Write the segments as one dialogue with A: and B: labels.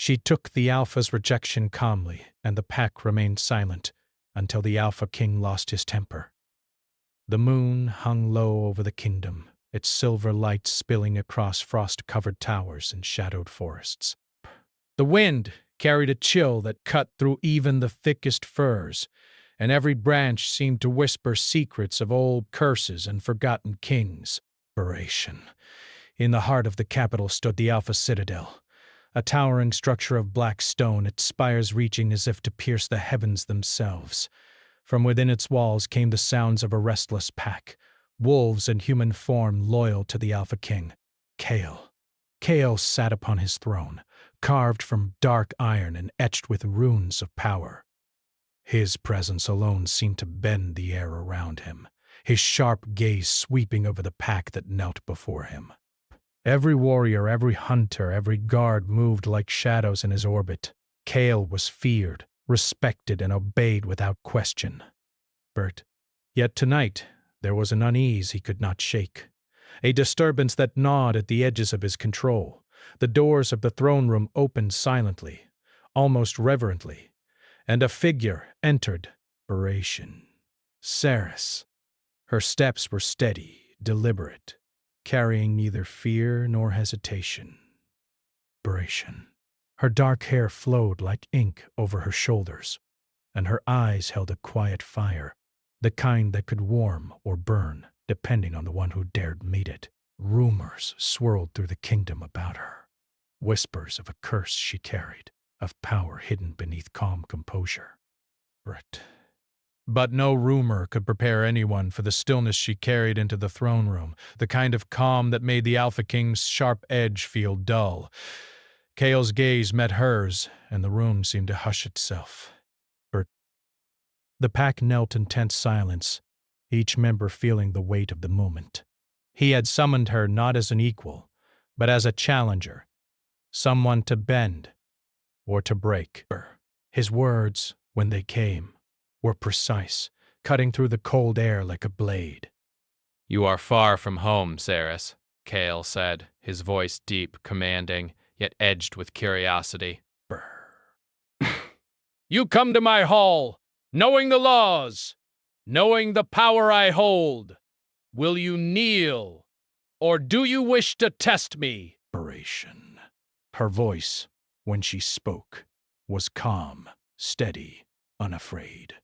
A: She took the Alpha's rejection calmly, and the pack remained silent until the Alpha King lost his temper. The moon hung low over the kingdom, its silver light spilling across frost-covered towers and shadowed forests. The wind carried a chill that cut through even the thickest firs, and every branch seemed to whisper secrets of old curses and forgotten kings. Rejection. In the heart of the capital stood the Alpha Citadel, a towering structure of black stone, its spires reaching as if to pierce the heavens themselves. From within its walls came the sounds of a restless pack, wolves in human form loyal to the Alpha King, Kale. Kale sat upon his throne, carved from dark iron and etched with runes of power. His presence alone seemed to bend the air around him, his sharp gaze sweeping over the pack that knelt before him. Every warrior, every hunter, every guard moved like shadows in his orbit. Kale was feared, respected, and obeyed without question. Yet tonight there was an unease he could not shake, a disturbance that gnawed at the edges of his control. The doors of the throne room opened silently, almost reverently, and a figure entered. Ceres. Her steps were steady, deliberate, carrying neither fear nor hesitation. Her dark hair flowed like ink over her shoulders, and her eyes held a quiet fire, the kind that could warm or burn, depending on the one who dared meet it. Rumors swirled through the kingdom about her, whispers of a curse she carried, of power hidden beneath calm composure. But no rumor could prepare anyone for the stillness she carried into the throne room, the kind of calm that made the Alpha King's sharp edge feel dull. Kale's gaze met hers, and the room seemed to hush itself. The pack knelt in tense silence, each member feeling the weight of the moment. He had summoned her not as an equal, but as a challenger, someone to bend or to break. His words, when they came, were precise, cutting through the cold air like a blade.
B: "You are far from home, Ceres," Kale said, his voice deep, commanding, yet edged with curiosity. "You come to my hall, knowing the laws, knowing the power I hold. Will you kneel, or do you wish to test me?"
A: Her voice, when she spoke, was calm, steady, unafraid.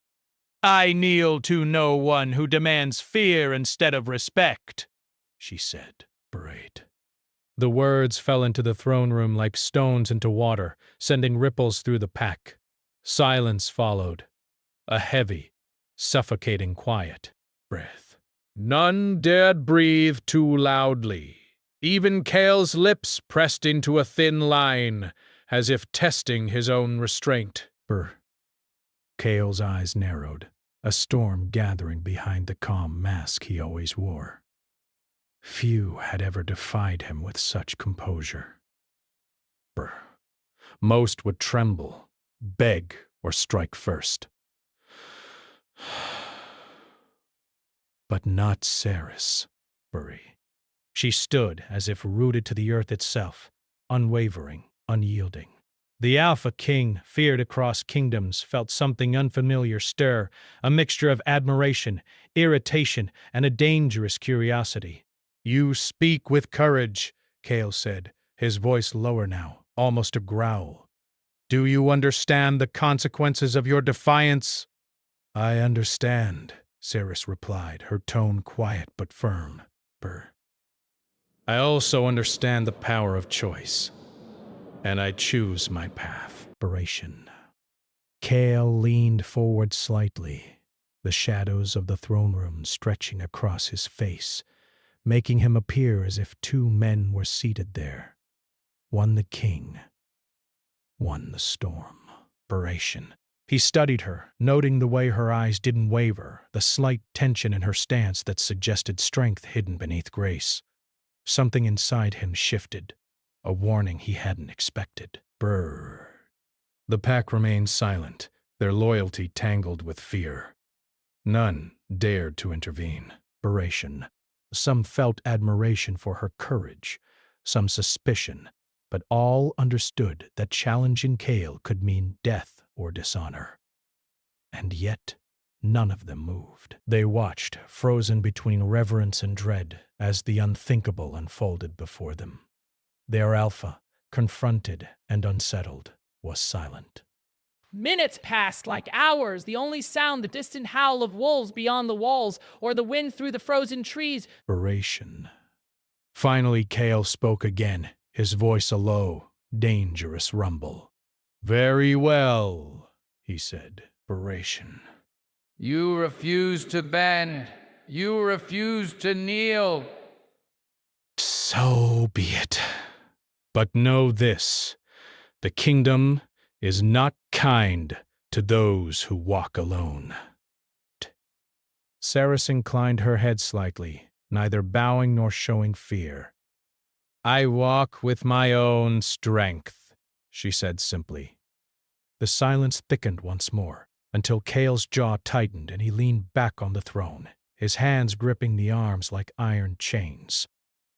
A: "I kneel to no one who demands fear instead of respect," she said. The words fell into the throne room like stones into water, sending ripples through the pack. Silence followed, a heavy, suffocating quiet. None dared breathe too loudly. Even Kale's lips pressed into a thin line, as if testing his own restraint. Kale's eyes narrowed, a storm gathering behind the calm mask he always wore. Few had ever defied him with such composure. Most would tremble, beg, or strike first. But not Ceres. She stood as if rooted to the earth itself, unwavering, unyielding. The Alpha King, feared across kingdoms, felt something unfamiliar stir, a mixture of admiration, irritation, and a dangerous curiosity. "You speak with courage," Kale said, his voice lower now, almost a growl. "Do you understand the consequences of your defiance?" "I understand," Ceres replied, her tone quiet but firm. "I also understand the power of choice, and I choose my path." Kale leaned forward slightly, the shadows of the throne room stretching across his face, making him appear as if two men were seated there, one the king, one the storm. He studied her, noting the way her eyes didn't waver, the slight tension in her stance that suggested strength hidden beneath grace. Something inside him shifted, a warning he hadn't expected. The pack remained silent, their loyalty tangled with fear. None dared to intervene. Some felt admiration for her courage, some suspicion, but all understood that challenging Kale could mean death or dishonor. And yet, none of them moved. They watched, frozen between reverence and dread, as the unthinkable unfolded before them. Their alpha, confronted and unsettled, was silent.
C: Minutes passed like hours, the only sound the distant howl of wolves beyond the walls or the wind through the frozen trees.
A: Desperation. Finally, Kale spoke again, his voice a low, dangerous rumble. "Very well," he said. Desperation.
D: You refuse to bend. You refuse to kneel.
A: So be it. But know this, the kingdom is not kind to those who walk alone. Saris inclined her head slightly, neither bowing nor showing fear. "I walk with my own strength," she said simply. The silence thickened once more, until Kale's jaw tightened and he leaned back on the throne, his hands gripping the arms like iron chains.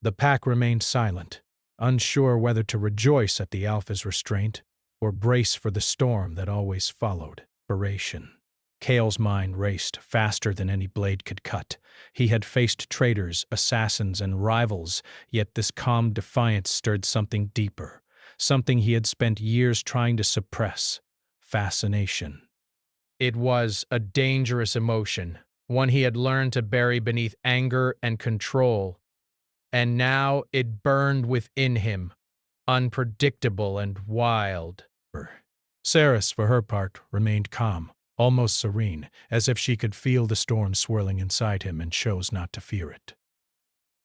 A: The pack remained silent, unsure whether to rejoice at the alpha's restraint or brace for the storm that always followed. Desperation. Kale's mind raced faster than any blade could cut. He had faced traitors, assassins, and rivals, yet this calm defiance stirred something deeper, something he had spent years trying to suppress: fascination. It was a dangerous emotion, one he had learned to bury beneath anger and control, and now it burned within him, unpredictable and wild. Saris, for her part, remained calm, almost serene, as if she could feel the storm swirling inside him and chose not to fear it.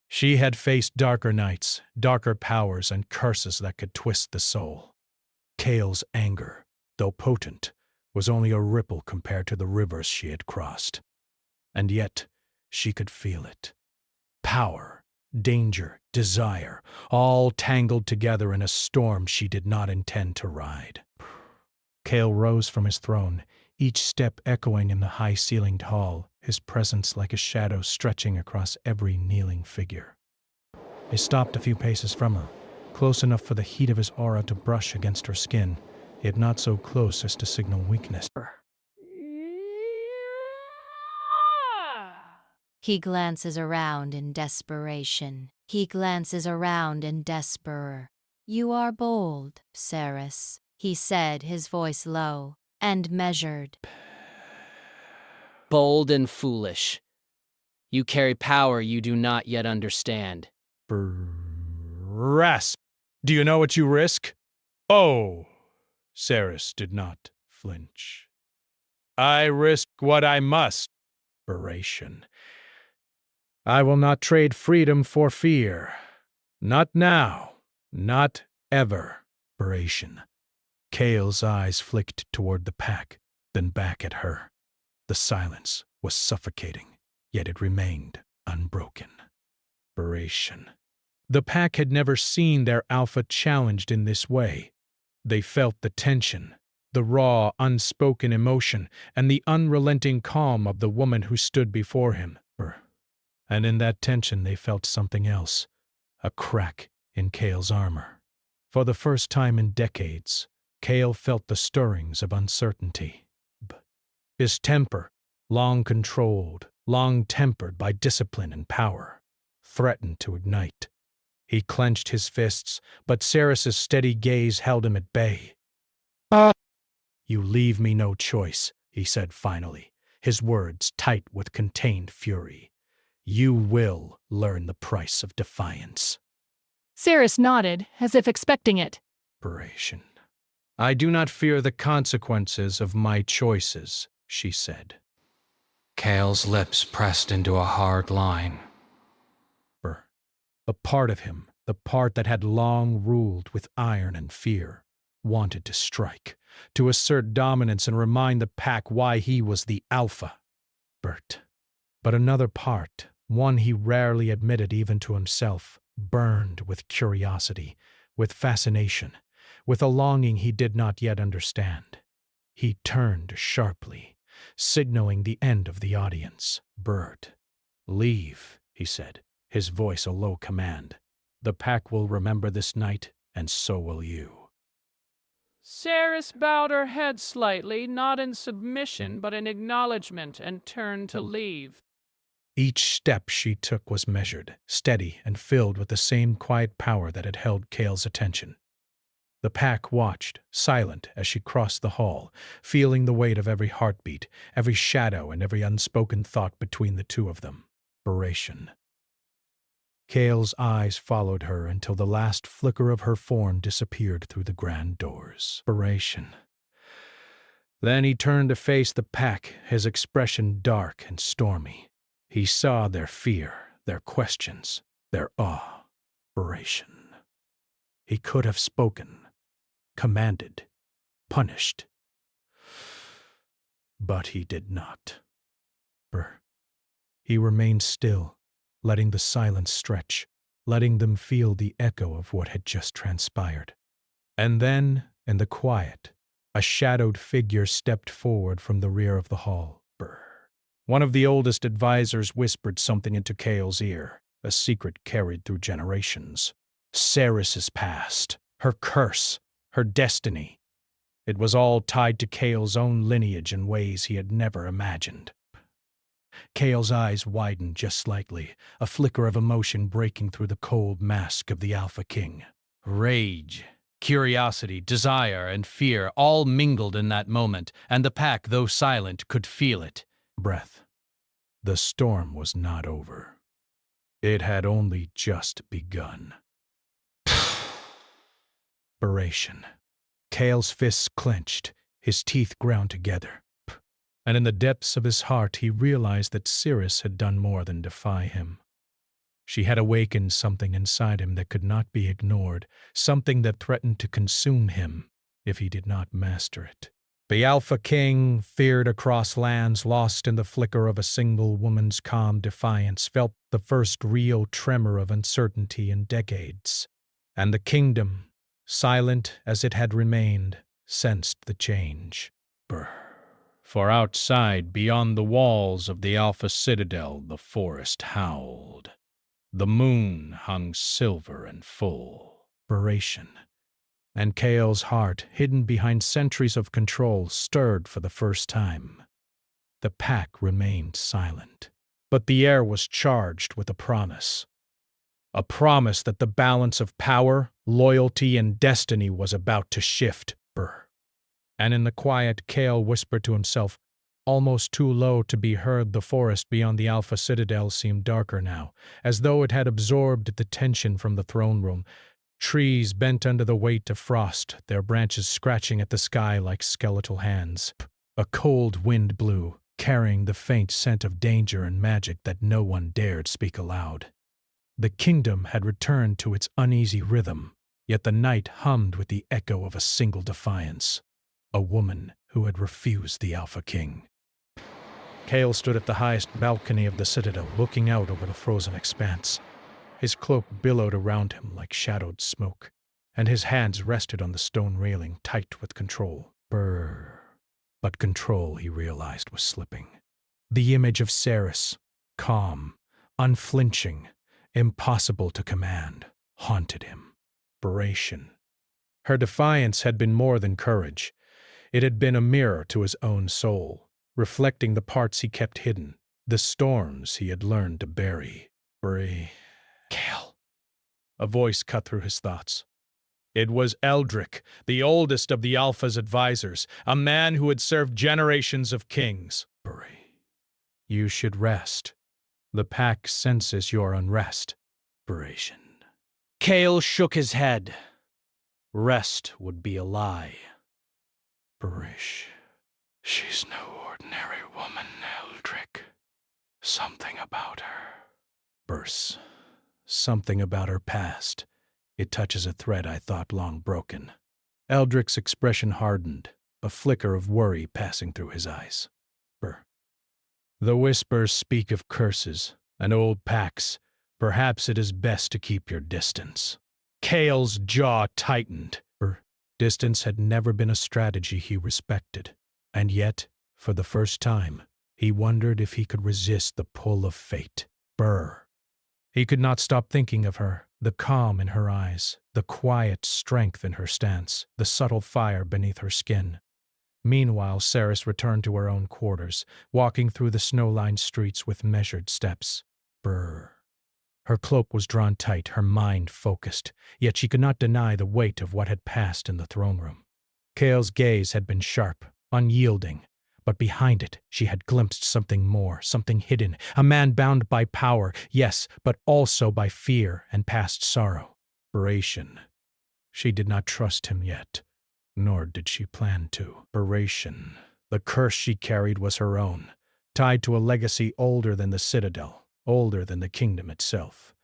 A: She had faced darker nights, darker powers, and curses that could twist the soul. Kale's anger, though potent, was only a ripple compared to the rivers she had crossed. And yet, she could feel it. Power, danger, desire, all tangled together in a storm she did not intend to ride. Kale rose from his throne, each step echoing in the high-ceilinged hall, his presence like a shadow stretching across every kneeling figure. He stopped a few paces from her, close enough for the heat of his aura to brush against her skin, yet not so close as to signal weakness.
E: He glances around in desperation. He glances around in despair. "You are bold, Saris," he said, his voice low and measured.
C: Bold and foolish. You carry power you do not yet understand.
A: Rasp! Do you know what you risk? Oh! Saris did not flinch. "I risk what I must." Desperation. "I will not trade freedom for fear. Not now. Not ever." Desperation. Kale's eyes flicked toward the pack, then back at her. The silence was suffocating, yet it remained unbroken. Desperation. The pack had never seen their alpha challenged in this way. They felt the tension, the raw, unspoken emotion, and the unrelenting calm of the woman who stood before him. And in that tension they felt something else, a crack in Kale's armor. For the first time in decades, Kale felt the stirrings of uncertainty. His temper, long controlled, long tempered by discipline and power, threatened to ignite. He clenched his fists, but Saris's steady gaze held him at bay. "You leave me no choice," he said finally, his words tight with contained fury. "You will learn the price of defiance."
F: Saris nodded, as if expecting it.
A: Desperation. "I do not fear the consequences of my choices," she said.
D: Kale's lips pressed into a hard line.
A: A part of him, the part that had long ruled with iron and fear, wanted to strike, to assert dominance and remind the pack why he was the alpha. But another part, one he rarely admitted even to himself, burned with curiosity, with fascination, with a longing he did not yet understand. He turned sharply, signaling the end of the audience. "Bird, leave," he said, his voice a low command. "The pack will remember this night and so will you.
C: Ceres bowed her head slightly, not in submission, but in acknowledgement, and turned to leave.
A: Each step she took was measured, steady, and filled with the same quiet power that had held Kale's attention. The pack watched, silent, as she crossed the hall, feeling the weight of every heartbeat, every shadow, and every unspoken thought between the two of them. Desperation. Kale's eyes followed her until the last flicker of her form disappeared through the grand doors. Desperation. Then he turned to face the pack, his expression dark and stormy. He saw their fear, their questions, their awe. Desperation. He could have spoken, commanded, punished. But he did not. He remained still, letting the silence stretch, letting them feel the echo of what had just transpired. And then, in the quiet, a shadowed figure stepped forward from the rear of the hall. One of the oldest advisors whispered something into Kale's ear, a secret carried through generations. Ceres's past, her curse, her destiny. It was all tied to Kale's own lineage in ways he had never imagined. Kale's eyes widened just slightly, a flicker of emotion breaking through the cold mask of the Alpha King.
B: Rage, curiosity, desire, and fear all mingled in that moment, and the pack, though silent, could feel it.
A: Breath. The storm was not over. It had only just begun. Desperation. Kale's fists clenched, his teeth ground together. And in the depths of his heart he realized that Ceres had done more than defy him. She had awakened something inside him that could not be ignored, something that threatened to consume him if he did not master it. The Alpha King, feared across lands, lost in the flicker of a single woman's calm defiance, felt the first real tremor of uncertainty in decades. And the kingdom, silent as it had remained, sensed the change. For outside, beyond the walls of the Alpha Citadel, the forest howled. The moon hung silver and full. Desperation. And Kale's heart, hidden behind centuries of control, stirred for the first time. The pack remained silent, but the air was charged with a promise. A promise that the balance of power, loyalty, and destiny was about to shift. And in the quiet, Kale whispered to himself, almost too low to be heard. The forest beyond the Alpha Citadel seemed darker now, as though it had absorbed the tension from the throne room. Trees bent under the weight of frost, their branches scratching at the sky like skeletal hands. A cold wind blew, carrying the faint scent of danger and magic that no one dared speak aloud. The kingdom had returned to its uneasy rhythm, yet the night hummed with the echo of a single defiance. A woman who had refused the Alpha King. Kale stood at the highest balcony of the citadel, looking out over the frozen expanse. His cloak billowed around him like shadowed smoke, and his hands rested on the stone railing, tight with control. But control, he realized, was slipping. The image of Ceres, calm, unflinching, impossible to command, haunted him. Desperation. Her defiance had been more than courage. It had been a mirror to his own soul, reflecting the parts he kept hidden, the storms he had learned to bury. Kale. A voice cut through his thoughts. It was Eldrick, the oldest of the Alpha's advisors, a man who had served generations of kings. You should rest. The pack senses your unrest. Kale shook his head. Rest would be a lie. She's no ordinary woman, Eldrick. Something about her. Something about her past. It touches a thread I thought long broken. Eldrick's expression hardened, a flicker of worry passing through his eyes. The whispers speak of curses and old pacts. Perhaps it is best to keep your distance. Kale's jaw tightened. Distance had never been a strategy he respected, and yet, for the first time, he wondered if he could resist the pull of fate. He could not stop thinking of her, the calm in her eyes, the quiet strength in her stance, the subtle fire beneath her skin. Meanwhile, Ceres returned to her own quarters, walking through the snow-lined streets with measured steps. Brr. Her cloak was drawn tight, her mind focused, yet she could not deny the weight of what had passed in the throne room. Kale's gaze had been sharp, unyielding, but behind it she had glimpsed something more, something hidden, a man bound by power, yes, but also by fear and past sorrow. Desperation. She did not trust him yet, nor did she plan to. Desperation. The curse she carried was her own, tied to a legacy older than the citadel, older than the kingdom itself.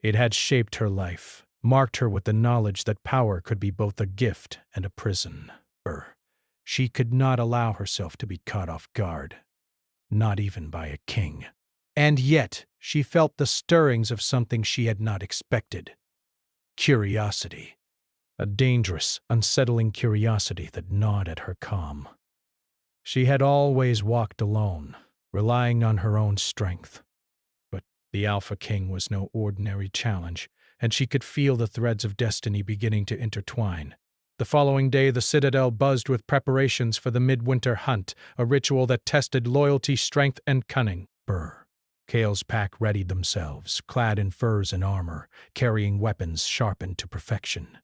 A: It had shaped her life, marked her with the knowledge that power could be both a gift and a prison. She could not allow herself to be caught off guard, not even by a king. And yet she felt the stirrings of something she had not expected. Curiosity. A dangerous, unsettling curiosity that gnawed at her calm. She had always walked alone, relying on her own strength. But the Alpha King was no ordinary challenge, and she could feel the threads of destiny beginning to intertwine. The following day, the citadel buzzed with preparations for the midwinter hunt, a ritual that tested loyalty, strength, and cunning. Kale's pack readied themselves, clad in furs and armor, carrying weapons sharpened to perfection.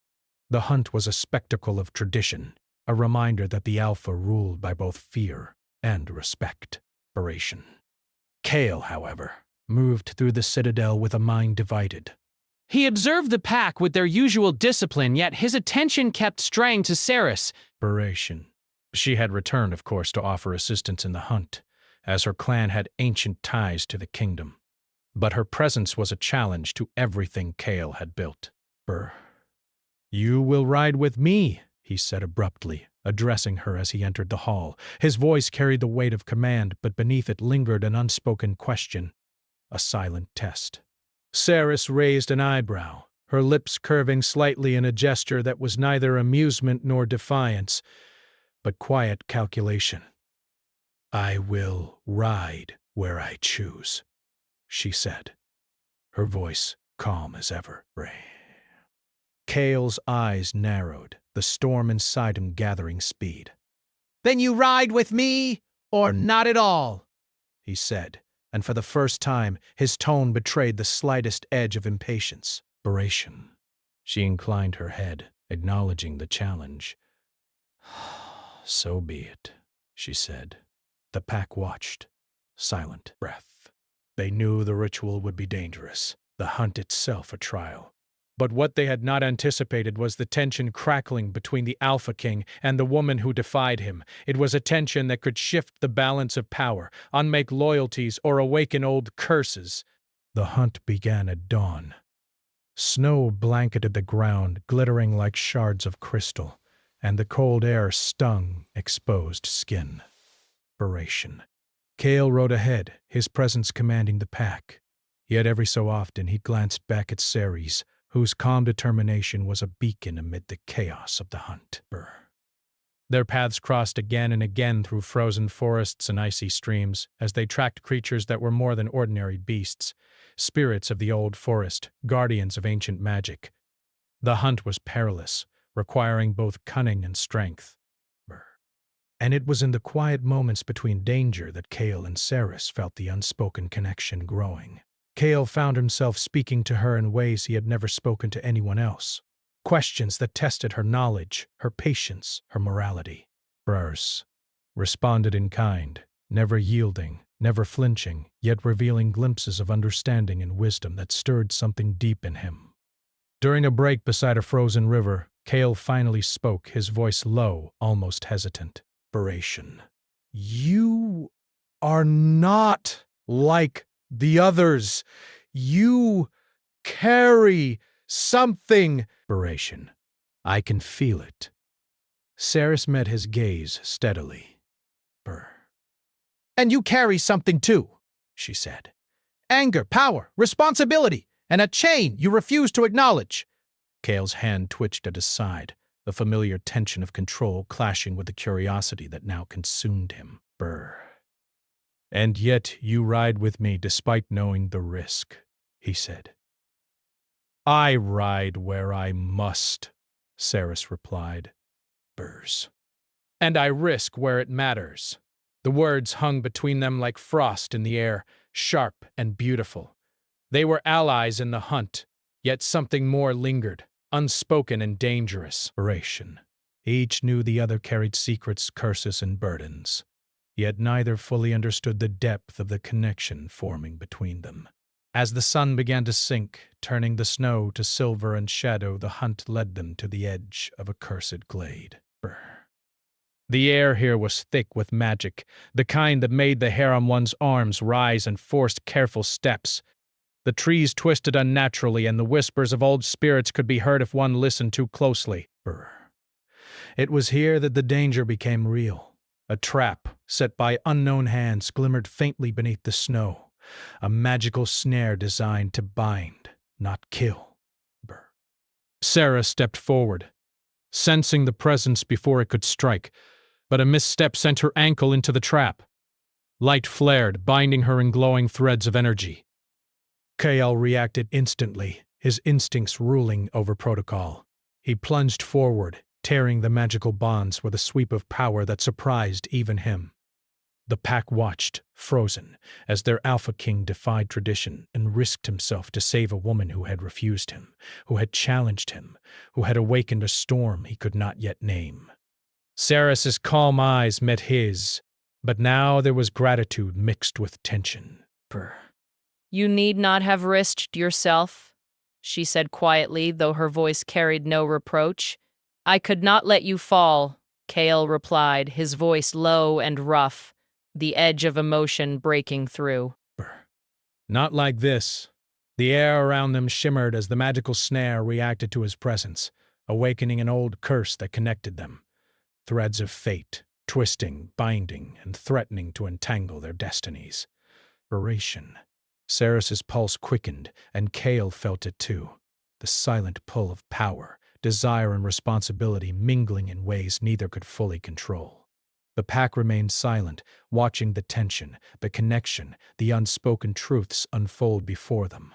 A: The hunt was a spectacle of tradition, a reminder that the Alpha ruled by both fear and respect. Kale, however, moved through the citadel with a mind divided.
C: He observed the pack with their usual discipline, yet his attention kept straying to Ceres.
A: She had returned, of course, to offer assistance in the hunt, as her clan had ancient ties to the kingdom. But her presence was a challenge to everything Kale had built. "You will ride with me," he said abruptly, addressing her as he entered the hall. His voice carried the weight of command, but beneath it lingered an unspoken question, a silent test. Ceres raised an eyebrow, her lips curving slightly in a gesture that was neither amusement nor defiance, but quiet calculation. "I will ride where I choose," she said, her voice calm as ever. Kale's eyes narrowed, the storm inside him gathering speed. "Then you ride with me, or not at all," he said, and for the first time his tone betrayed the slightest edge of impatience. She inclined her head, acknowledging the challenge. "So be it," she said. The pack watched, silent breath. They knew the ritual would be dangerous, the hunt itself a trial. But what they had not anticipated was the tension crackling between the Alpha King and the woman who defied him. It was a tension that could shift the balance of power, unmake loyalties, or awaken old curses. The hunt began at dawn. Snow blanketed the ground, glittering like shards of crystal, and the cold air stung exposed skin. Kale rode ahead, his presence commanding the pack. Yet every so often he glanced back at Ceres, whose calm determination was a beacon amid the chaos of the hunt. Their paths crossed again and again through frozen forests and icy streams, as they tracked creatures that were more than ordinary beasts, spirits of the old forest, guardians of ancient magic. The hunt was perilous, requiring both cunning and strength. And it was in the quiet moments between danger that Kale and Ceres felt the unspoken connection growing. Kale found himself speaking to her in ways he had never spoken to anyone else. Questions that tested her knowledge, her patience, her morality. Ceres responded in kind, never yielding, never flinching, yet revealing glimpses of understanding and wisdom that stirred something deep in him. During a break beside a frozen river, Kale finally spoke, his voice low, almost hesitant. "You are not like the others. You carry something." "I can feel it." Ceres met his gaze steadily. "And you carry something too," she said. "Anger, power, responsibility, and a chain you refuse to acknowledge." Kale's hand twitched at his side, the familiar tension of control clashing with the curiosity that now consumed him. "And yet you ride with me despite knowing the risk," he said. I ride where I must, Ceres replied. Burrs. And I risk where it matters. The words hung between them like frost in the air, sharp and beautiful. They were allies in the hunt, yet something more lingered, unspoken and dangerous. Each knew the other carried secrets, curses, and burdens, yet neither fully understood the depth of the connection forming between them. As the sun began to sink, turning the snow to silver and shadow, the hunt led them to the edge of a cursed glade. The air here was thick with magic, the kind that made the hair on one's arms rise and forced careful steps. The trees twisted unnaturally, and the whispers of old spirits could be heard if one listened too closely. It was here that the danger became real. A trap, set by unknown hands, glimmered faintly beneath the snow. A magical snare designed to bind, not kill. Sarah stepped forward, sensing the presence before it could strike, but a misstep sent her ankle into the trap. Light flared, binding her in glowing threads of energy. Kael reacted instantly, his instincts ruling over protocol. He plunged forward, tearing the magical bonds with a sweep of power that surprised even him. The pack watched, frozen, as their Alpha King defied tradition and risked himself to save a woman who had refused him, who had challenged him, who had awakened a storm he could not yet name. Ceres's calm eyes met his, but now there was gratitude mixed with tension.
G: You need not have risked yourself, she said quietly, though her voice carried no reproach. I could not let you fall, Kael replied, his voice low and rough, the edge of emotion breaking through.
A: Not like this. The air around them shimmered as the magical snare reacted to his presence, awakening an old curse that connected them. Threads of fate, twisting, binding, and threatening to entangle their destinies. Ceres's pulse quickened, and Kael felt it too. The silent pull of power, desire and responsibility mingling in ways neither could fully control. The pack remained silent, watching the tension, the connection, the unspoken truths unfold before them.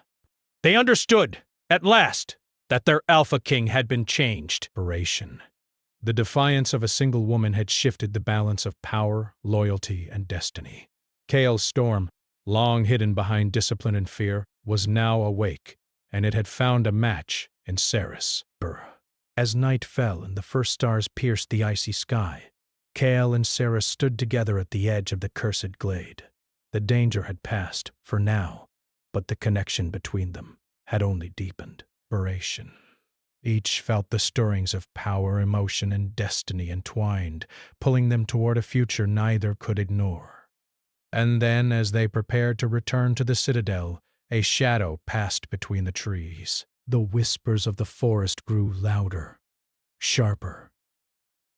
A: They understood, at last, that their Alpha King had been changed. The defiance of a single woman had shifted the balance of power, loyalty, and destiny. Kael's storm, long hidden behind discipline and fear, was now awake, and it had found a match in Ceres. As night fell and the first stars pierced the icy sky, Kael and Ceres stood together at the edge of the cursed glade. The danger had passed, for now, but the connection between them had only deepened. Each felt the stirrings of power, emotion, and destiny entwined, pulling them toward a future neither could ignore. And then, as they prepared to return to the citadel, a shadow passed between the trees. The whispers of the forest grew louder, sharper.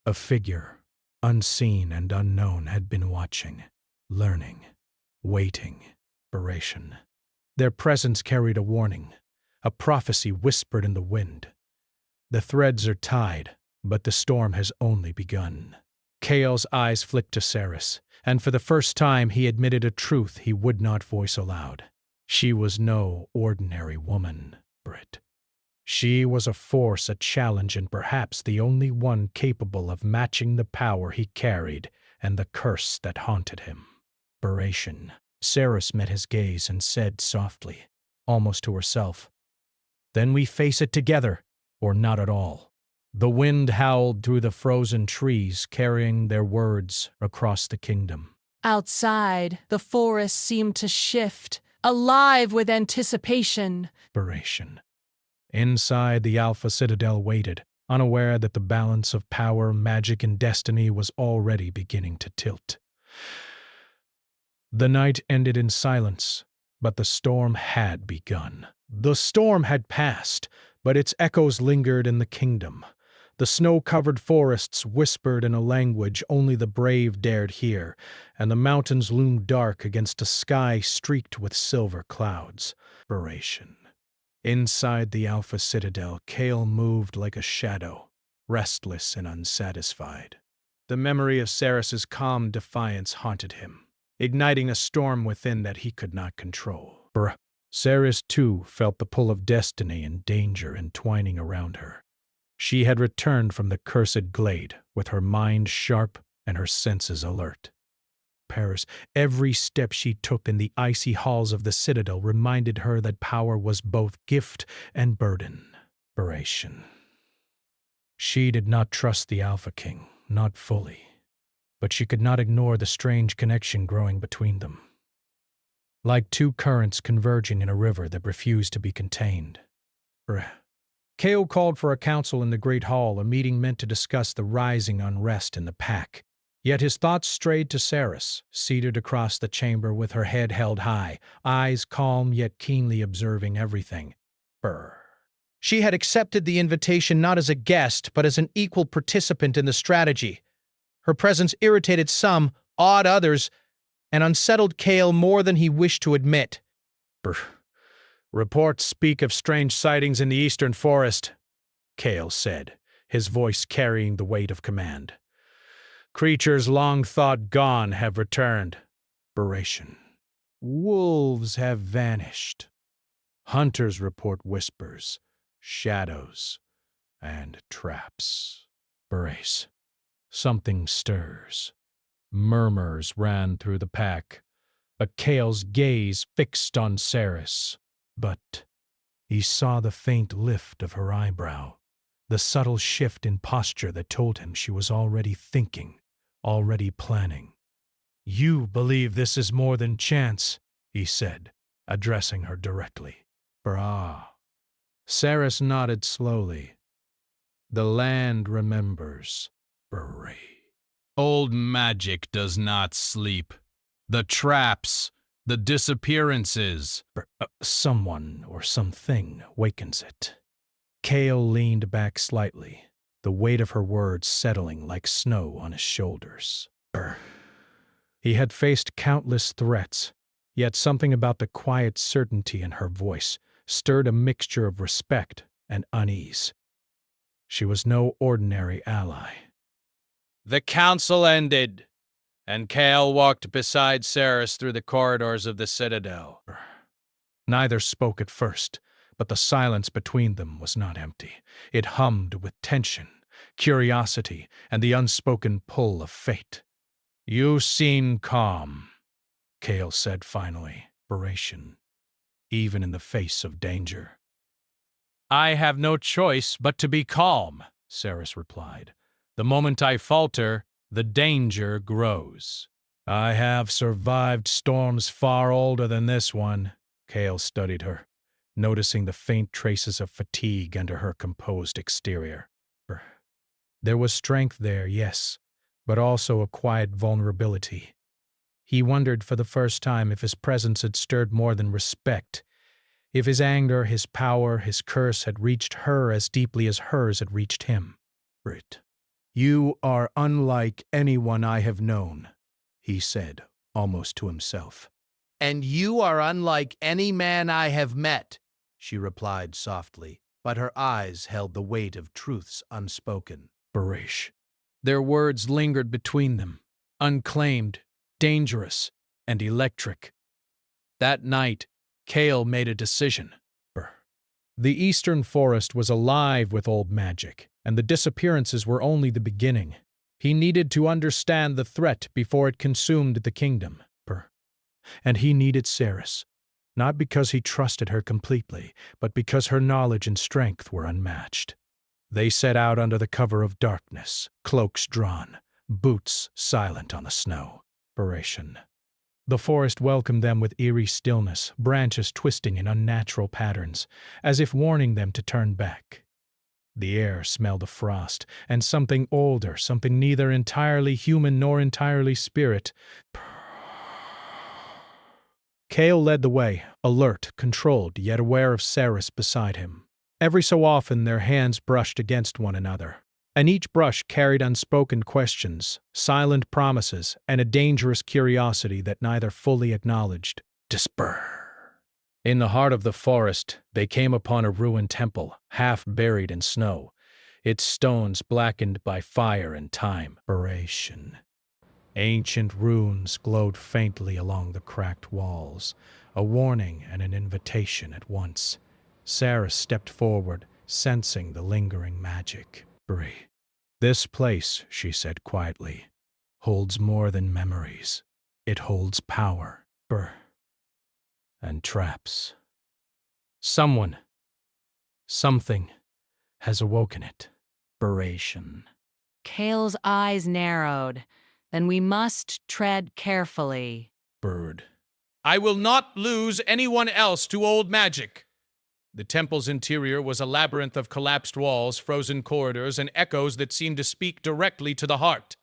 A: A figure, unseen and unknown, had been watching, learning, waiting. Their presence carried a warning, a prophecy whispered in the wind. The threads are tied, but the storm has only begun. Kael's eyes flicked to Ceres, and for the first time he admitted a truth he would not voice aloud. She was no ordinary woman, Brit. She was a force, a challenge, and perhaps the only one capable of matching the power he carried and the curse that haunted him. Ceres met his gaze and said softly, almost to herself, "Then we face it together, or not at all." The wind howled through the frozen trees, carrying their words across the kingdom.
F: Outside, the forest seemed to shift, alive with anticipation.
A: Inside, the Alpha Citadel waited, unaware that the balance of power, magic, and destiny was already beginning to tilt. The night ended in silence, but the storm had begun. The storm had passed, but its echoes lingered in the kingdom. The snow-covered forests whispered in a language only the brave dared hear, and the mountains loomed dark against a sky streaked with silver clouds. Inside the Alpha Citadel, Kael moved like a shadow, restless and unsatisfied. The memory of Ceres's calm defiance haunted him, igniting a storm within that he could not control. Ceres, too, felt the pull of destiny and danger entwining around her. She had returned from the cursed glade, with her mind sharp and her senses alert. Paris, every step she took in the icy halls of the citadel reminded her that power was both gift and burden. Inspiration. She did not trust the Alpha King, not fully, but she could not ignore the strange connection growing between them. Like two currents converging in a river that refused to be contained. Kale called for a council in the Great Hall, a meeting meant to discuss the rising unrest in the pack. Yet his thoughts strayed to Ceres, seated across the chamber with her head held high, eyes calm yet keenly observing everything. She had accepted the invitation not as a guest, but as an equal participant in the strategy. Her presence irritated some, awed others, and unsettled Kale more than he wished to admit. Reports speak of strange sightings in the eastern forest, Kale said, his voice carrying the weight of command. Creatures long thought gone have returned. Wolves have vanished. Hunters report whispers, shadows, and traps. Something stirs. Murmurs ran through the pack, but Kale's gaze fixed on Ceres. But he saw the faint lift of her eyebrow, the subtle shift in posture that told him she was already thinking, already planning. You believe this is more than chance, he said, addressing her directly. Ceres nodded slowly. The land remembers. Old magic does not sleep. The traps, the disappearances. Someone or something wakens it. Kale leaned back slightly, the weight of her words settling like snow on his shoulders. He had faced countless threats, yet something about the quiet certainty in her voice stirred a mixture of respect and unease. She was no ordinary ally. The council ended, and Kale walked beside Ceres through the corridors of the citadel. Neither spoke at first, but the silence between them was not empty. It hummed with tension, curiosity, and the unspoken pull of fate. You seem calm, Kale said finally, even in the face of danger. I have no choice but to be calm, Ceres replied. The moment I falter, the danger grows. I have survived storms far older than this one, Kale studied her, noticing the faint traces of fatigue under her composed exterior. There was strength there, yes, but also a quiet vulnerability. He wondered for the first time if his presence had stirred more than respect, if his anger, his power, his curse had reached her as deeply as hers had reached him. You are unlike anyone I have known, he said, almost to himself. And you are unlike any man I have met, she replied softly, but her eyes held the weight of truths unspoken. Their words lingered between them, unclaimed, dangerous, and electric. That night, Kale made a decision. The eastern forest was alive with old magic, and the disappearances were only the beginning. He needed to understand the threat before it consumed the kingdom. And he needed Ceres, not because he trusted her completely, but because her knowledge and strength were unmatched. They set out under the cover of darkness, cloaks drawn, boots silent on the snow. The forest welcomed them with eerie stillness, branches twisting in unnatural patterns, as if warning them to turn back. The air smelled of frost, and something older, something neither entirely human nor entirely spirit. Kale led the way, alert, controlled, yet aware of Ceres beside him. Every so often their hands brushed against one another, and each brush carried unspoken questions, silent promises, and a dangerous curiosity that neither fully acknowledged. In the heart of the forest, they came upon a ruined temple, half buried in snow, its stones blackened by fire and time. Ancient runes glowed faintly along the cracked walls, a warning and an invitation at once. Sarah stepped forward, sensing the lingering magic. This place, she said quietly, holds more than memories. It holds power, and traps. Something, has awoken it.
F: Kale's eyes narrowed. Then we must tread carefully.
A: Bird.
B: I will not lose anyone else to old magic. The temple's interior was a labyrinth of collapsed walls, frozen corridors, and echoes that seemed to speak directly to the heart.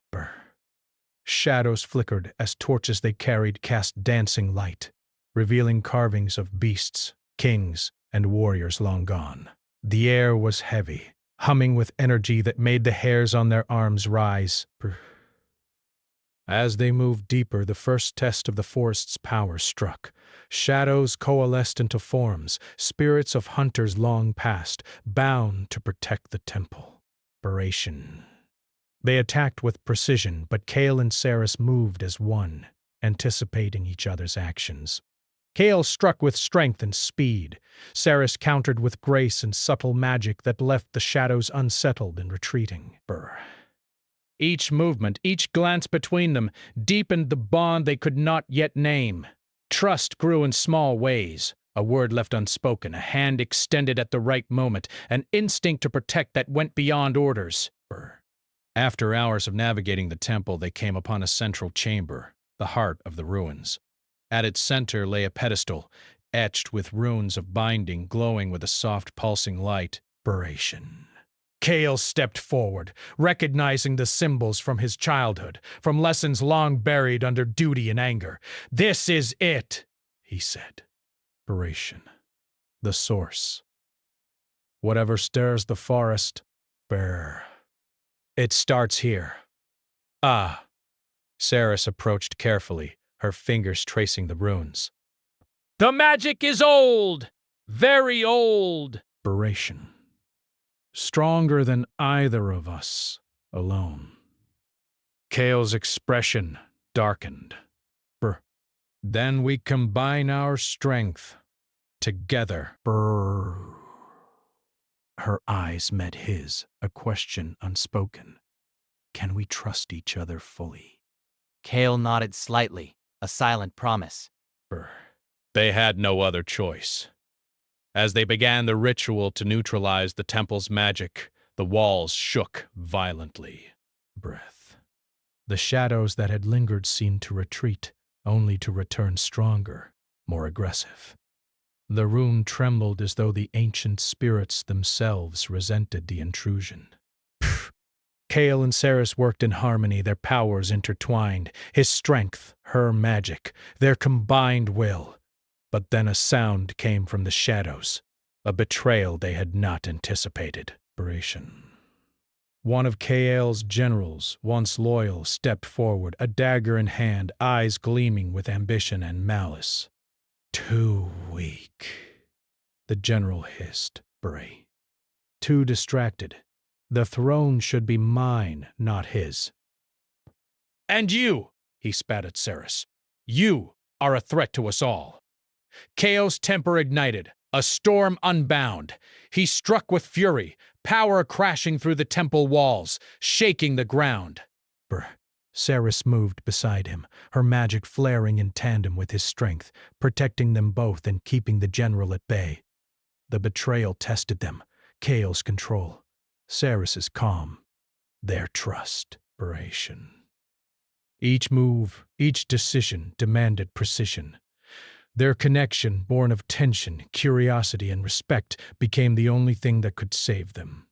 A: Shadows flickered as torches they carried cast dancing light, revealing carvings of beasts, kings, and warriors long gone. The air was heavy, humming with energy that made the hairs on their arms rise. As they moved deeper, the first test of the forest's power struck. Shadows coalesced into forms, spirits of hunters long past, bound to protect the temple. They attacked with precision, but Kale and Saris moved as one, anticipating each other's actions. Kale struck with strength and speed. Saris countered with grace and subtle magic that left the shadows unsettled and retreating. Each movement, each glance between them, deepened the bond they could not yet name. Trust grew in small ways, a word left unspoken, a hand extended at the right moment, an instinct to protect that went beyond orders. After hours of navigating the temple, they came upon a central chamber, the heart of the ruins. At its center lay a pedestal, etched with runes of binding, glowing with a soft pulsing light. Kale stepped forward, recognizing the symbols from his childhood, from lessons long buried under duty and anger. "This is it," he said. The source. Whatever stirs the forest, it starts here. Saris approached carefully, her fingers tracing the runes.
B: The magic is old! Very old!
A: Stronger than either of us alone. Kale's expression darkened. Then we combine our strength together. Her eyes met his, a question unspoken. Can we trust each other fully?
H: Kale nodded slightly, a silent promise.
B: They had no other choice. As they began the ritual to neutralize the temple's magic, the walls shook violently.
A: The shadows that had lingered seemed to retreat, only to return stronger, more aggressive. The room trembled as though the ancient spirits themselves resented the intrusion. Kale and Saris worked in harmony, their powers intertwined, his strength, her magic, their combined will. But then a sound came from the shadows, a betrayal they had not anticipated. One of Kael's generals, once loyal, stepped forward, a dagger in hand, eyes gleaming with ambition and malice. Too weak, the general hissed. Too distracted. The throne should be mine, not his.
B: And you, he spat at Saris, you are a threat to us all. Chaos temper ignited, a storm unbound. He struck with fury, power crashing through the temple walls, shaking the ground.
A: Saris moved beside him, her magic flaring in tandem with his strength, protecting them both and keeping the general at bay. The betrayal tested them, Kael's control, Saris's calm, their trust. Each move, each decision demanded precision. Their connection, born of tension, curiosity, and respect, became the only thing that could save them.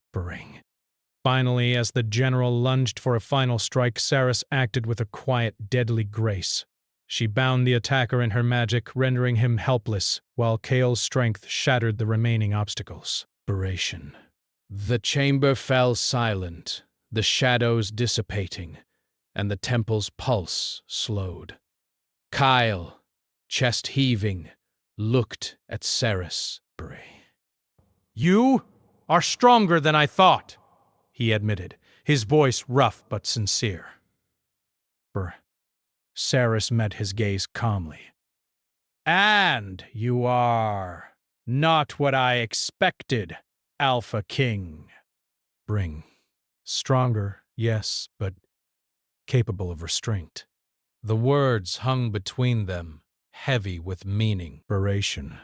A: Finally, as the general lunged for a final strike, Saris acted with a quiet, deadly grace. She bound the attacker in her magic, rendering him helpless, while Kael's strength shattered the remaining obstacles. The chamber fell silent, the shadows dissipating, and the temple's pulse slowed. Kyle, chest heaving, looked at Saris. You are stronger than I thought, he admitted, his voice rough but sincere. Ceres met his gaze calmly. And you are not what I expected, Alpha King. Bring. Stronger, yes, but capable of restraint. The words hung between them, heavy with meaning. Inspiration.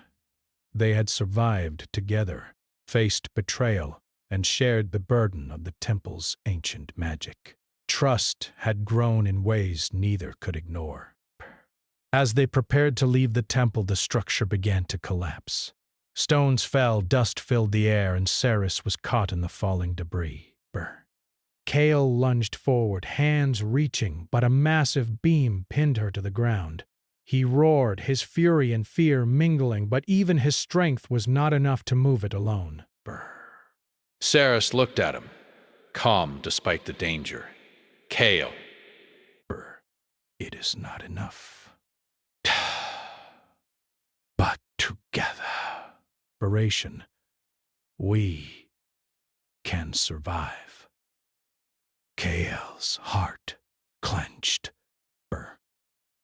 A: They had survived together, faced betrayal, and shared the burden of the temple's ancient magic. Trust had grown in ways neither could ignore. As they prepared to leave the temple, the structure began to collapse. Stones fell, dust filled the air, and Ceres was caught in the falling debris. Kale lunged forward, hands reaching, but a massive beam pinned her to the ground. He roared, his fury and fear mingling, but even his strength was not enough to move it alone.
B: Ceres looked at him, calm despite the danger. Kale.
A: It is not enough. But together, we can survive. Kale's heart clenched.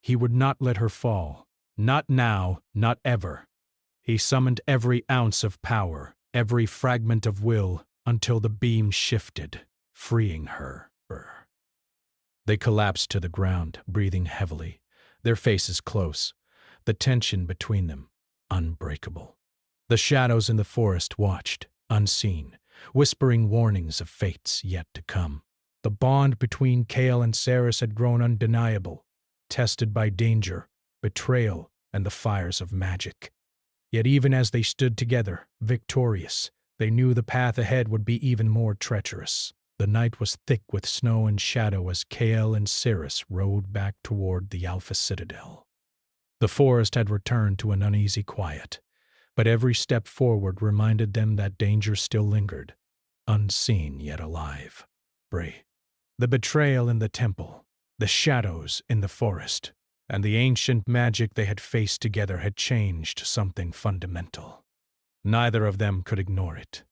A: He would not let her fall. Not now, not ever. He summoned every ounce of power, every fragment of will, until the beam shifted, freeing her. They collapsed to the ground, breathing heavily, their faces close, the tension between them unbreakable. The shadows in the forest watched, unseen, whispering warnings of fates yet to come. The bond between Kale and Ceres had grown undeniable, tested by danger, betrayal, and the fires of magic. Yet even as they stood together, victorious, they knew the path ahead would be even more treacherous. The night was thick with snow and shadow as Kale and Ceres rode back toward the Alpha Citadel. The forest had returned to an uneasy quiet, but every step forward reminded them that danger still lingered, unseen yet alive. The betrayal in the temple, the shadows in the forest, and the ancient magic they had faced together had changed something fundamental. Neither of them could ignore it.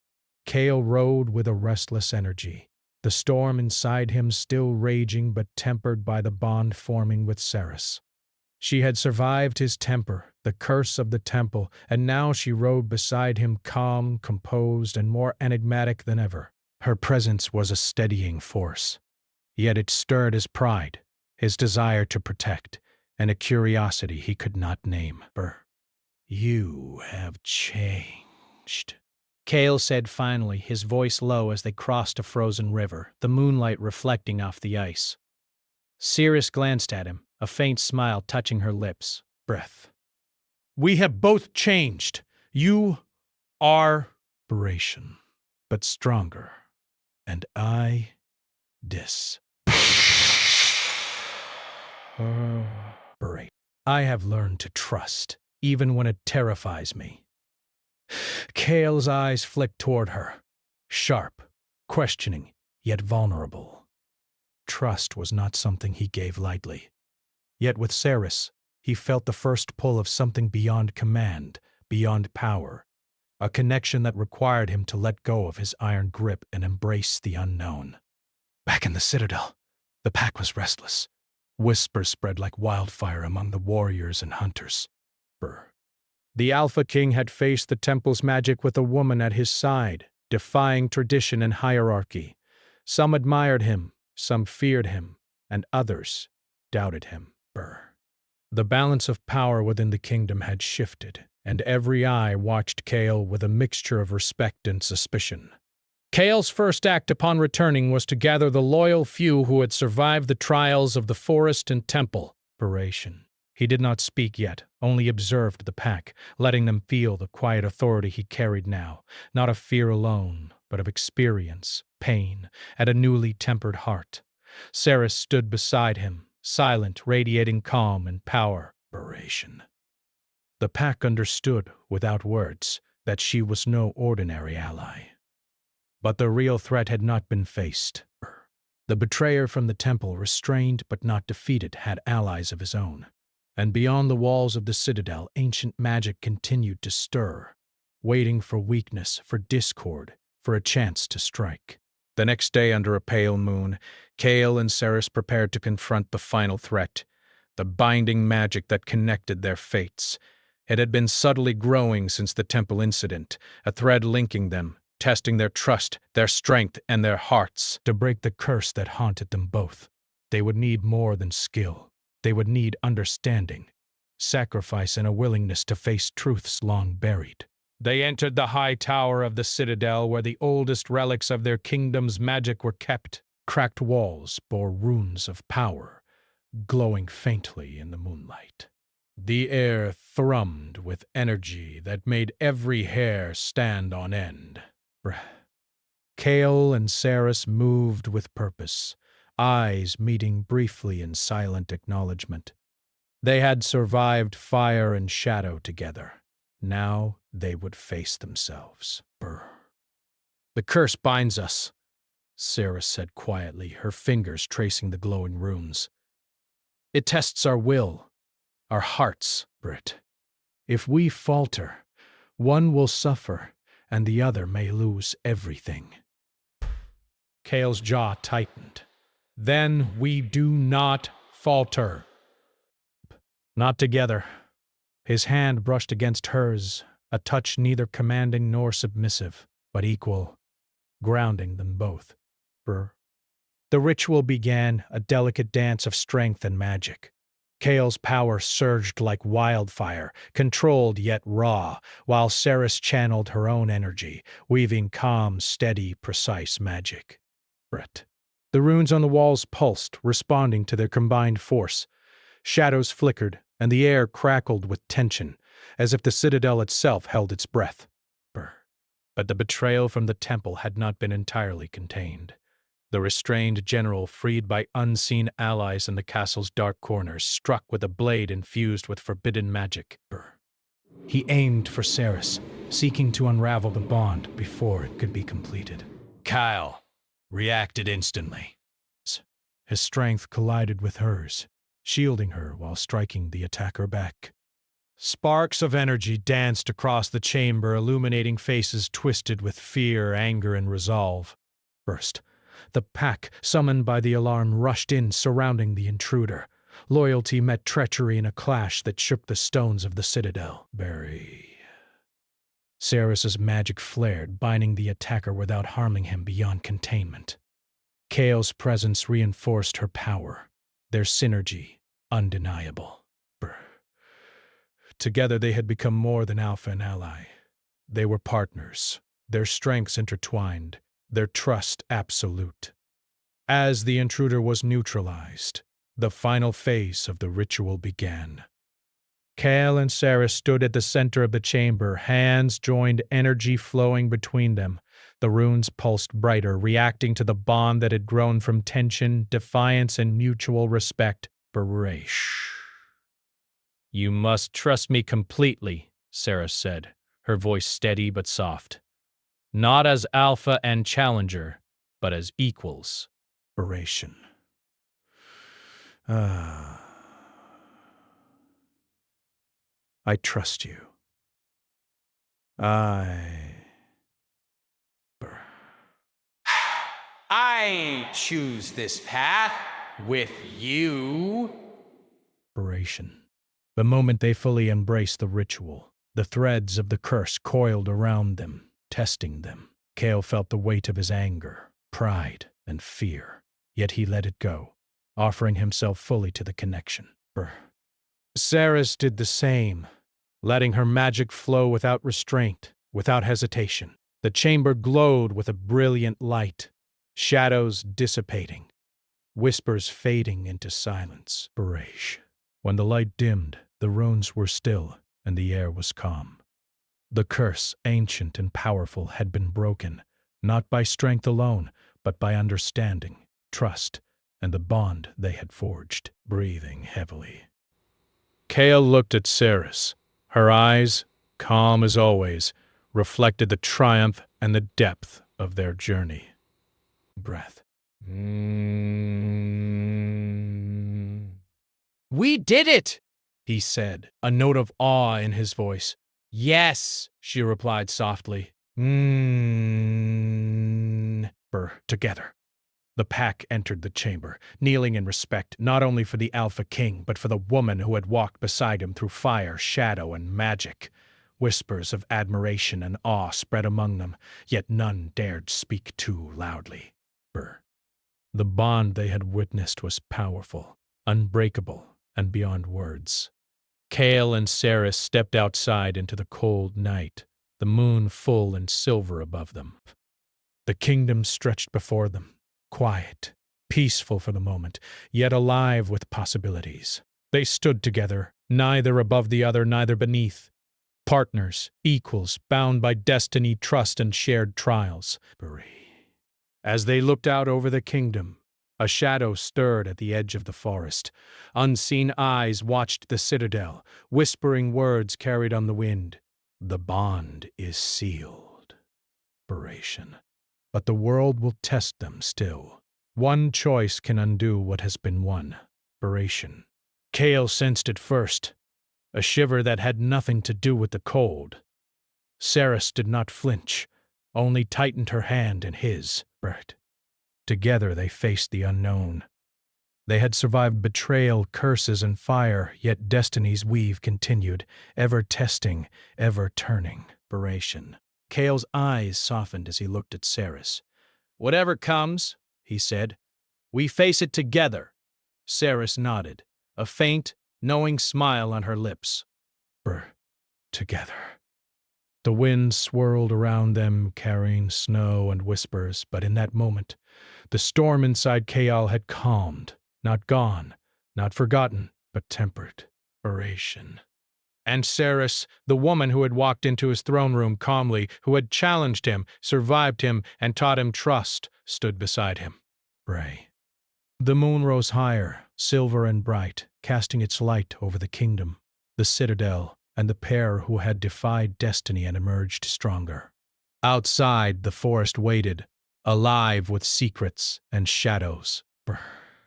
A: Kale rode with a restless energy, the storm inside him still raging but tempered by the bond forming with Ceres. She had survived his temper, the curse of the temple, and now she rode beside him calm, composed, and more enigmatic than ever. Her presence was a steadying force. Yet it stirred his pride, his desire to protect, and a curiosity he could not name. You have changed, Kale said finally, his voice low as they crossed a frozen river, the moonlight reflecting off the ice. Ceres glanced at him, a faint smile touching her lips. We have both changed. You are but stronger. And I I have learned to trust, even when it terrifies me. Kale's eyes flicked toward her, sharp, questioning, yet vulnerable. Trust was not something he gave lightly. Yet with Ceres, he felt the first pull of something beyond command, beyond power, a connection that required him to let go of his iron grip and embrace the unknown. Back in the Citadel, the pack was restless. Whispers spread like wildfire among the warriors and hunters. The Alpha King had faced the temple's magic with a woman at his side, defying tradition and hierarchy. Some admired him, some feared him, and others doubted him. The balance of power within the kingdom had shifted, and every eye watched Kale with a mixture of respect and suspicion. Kale's first act upon returning was to gather the loyal few who had survived the trials of the forest and temple. He did not speak yet, only observed the pack, letting them feel the quiet authority he carried now, not of fear alone, but of experience, pain, and a newly tempered heart. Ceres stood beside him, silent, radiating calm and power. The pack understood, without words, that she was no ordinary ally. But the real threat had not been faced. The betrayer from the temple, restrained but not defeated, had allies of his own. And beyond the walls of the citadel, ancient magic continued to stir, waiting for weakness, for discord, for a chance to strike. The next day, under a pale moon, Kale and Ceres prepared to confront the final threat,
B: the binding magic that connected their fates. It had been subtly growing since the temple incident, a thread linking them, testing their trust, their strength, and their hearts.
A: To break the curse that haunted them both, they would need more than skill. They would need understanding, sacrifice, and a willingness to face truths long buried.
B: They entered the high tower of the citadel where the oldest relics of their kingdom's magic were kept.
A: Cracked walls bore runes of power, glowing faintly in the moonlight.
B: The air thrummed with energy that made every hair stand on end.
A: Kale and Saris moved with purpose, eyes meeting briefly in silent acknowledgement. They had survived fire and shadow together. Now they would face themselves.
B: The curse binds us, Saris said quietly, her fingers tracing the glowing runes. It tests our will, our hearts.
A: Brit, if we falter, one will suffer, and the other may lose everything.
B: Kale's jaw tightened. Then we do not falter.
A: Not together. His hand brushed against hers, a touch neither commanding nor submissive, but equal, grounding them both. The ritual began, a delicate dance of strength and magic. Kale's power surged like wildfire, controlled yet raw, while Saris channeled her own energy, weaving calm, steady, precise magic. The runes on the walls pulsed, responding to their combined force. Shadows flickered, and the air crackled with tension, as if the citadel itself held its breath. But the betrayal from the temple had not been entirely contained. The restrained general, freed by unseen allies in the castle's dark corners, struck with a blade infused with forbidden magic. He aimed for Saris, seeking to unravel the bond before it could be completed.
B: Kyle reacted instantly.
A: His strength collided with hers, shielding her while striking the attacker back.
B: Sparks of energy danced across the chamber, illuminating faces twisted with fear, anger, and resolve.
A: First, the pack, summoned by the alarm, rushed in, surrounding the intruder. Loyalty met treachery in a clash that shook the stones of the citadel. Saris's magic flared, binding the attacker without harming him beyond containment. Kale's presence reinforced her power, their synergy undeniable. Together they had become more than alpha and ally. They were partners, their strengths intertwined, their trust absolute. As the intruder was neutralized, the final phase of the ritual began. Kale and Saris stood at the center of the chamber, hands joined, energy flowing between them. The runes pulsed brighter, reacting to the bond that had grown from tension, defiance, and mutual respect.
B: You must trust me completely, Saris said, her voice steady but soft. Not as alpha and challenger, but as equals.
A: I trust you.
D: I choose this path with you.
A: The moment they fully embraced the ritual, the threads of the curse coiled around them, testing them. Kale felt the weight of his anger, pride, and fear, yet he let it go, offering himself fully to the connection. Saris did the same, letting her magic flow without restraint, without hesitation. The chamber glowed with a brilliant light, shadows dissipating, whispers fading into silence. When the light dimmed, the runes were still, and the air was calm. The curse, ancient and powerful, had been broken, not by strength alone, but by understanding, trust, and the bond they had forged. Breathing heavily,
B: Kale looked at Saris. Her eyes, calm as always, reflected the triumph and the depth of their journey.
F: We did it,
A: he said, a note of awe in his voice.
B: Yes, she replied softly.
A: Together. The pack entered the chamber, kneeling in respect not only for the Alpha King, but for the woman who had walked beside him through fire, shadow, and magic. Whispers of admiration and awe spread among them, yet none dared speak too loudly. The bond they had witnessed was powerful, unbreakable, and beyond words. Kale and Ceres stepped outside into the cold night, the moon full and silver above them. The kingdom stretched before them, quiet, peaceful for the moment, yet alive with possibilities. They stood together, neither above the other, neither beneath. Partners, equals, bound by destiny, trust, and shared trials. As they looked out over the kingdom, a shadow stirred at the edge of the forest. Unseen eyes watched the citadel, whispering words carried on the wind. The bond is sealed. But the world will test them still. One choice can undo what has been won. Kale sensed it first, a shiver that had nothing to do with the cold. Ceres did not flinch, only tightened her hand in his. Together they faced the unknown. They had survived betrayal, curses, and fire, yet destiny's weave continued, ever testing, ever turning. Kale's eyes softened as he looked at Ceres. "Whatever comes," he said, "we face it together." Ceres nodded, a faint, knowing smile on her lips. Together. The wind swirled around them, carrying snow and whispers, but in that moment, the storm inside Kale had calmed, not gone, not forgotten, but tempered. And Ceres, the woman who had walked into his throne room calmly, who had challenged him, survived him, and taught him trust, stood beside him. The moon rose higher, silver and bright, casting its light over the kingdom, the citadel, and the pair who had defied destiny and emerged stronger. Outside, the forest waited, alive with secrets and shadows.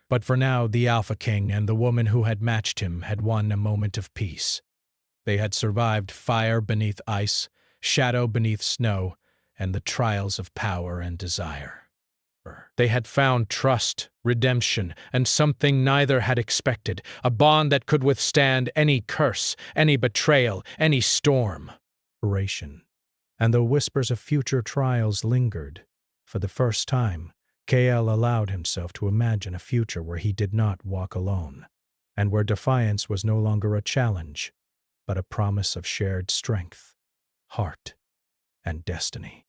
A: But for now, the Alpha King and the woman who had matched him had won a moment of peace. They had survived fire beneath ice, shadow beneath snow, and the trials of power and desire. They had found trust, redemption, and something neither had expected, a bond that could withstand any curse, any betrayal, any storm. And though whispers of future trials lingered, for the first time, Kale allowed himself to imagine a future where he did not walk alone, and where defiance was no longer a challenge, but a promise of shared strength, heart, and destiny.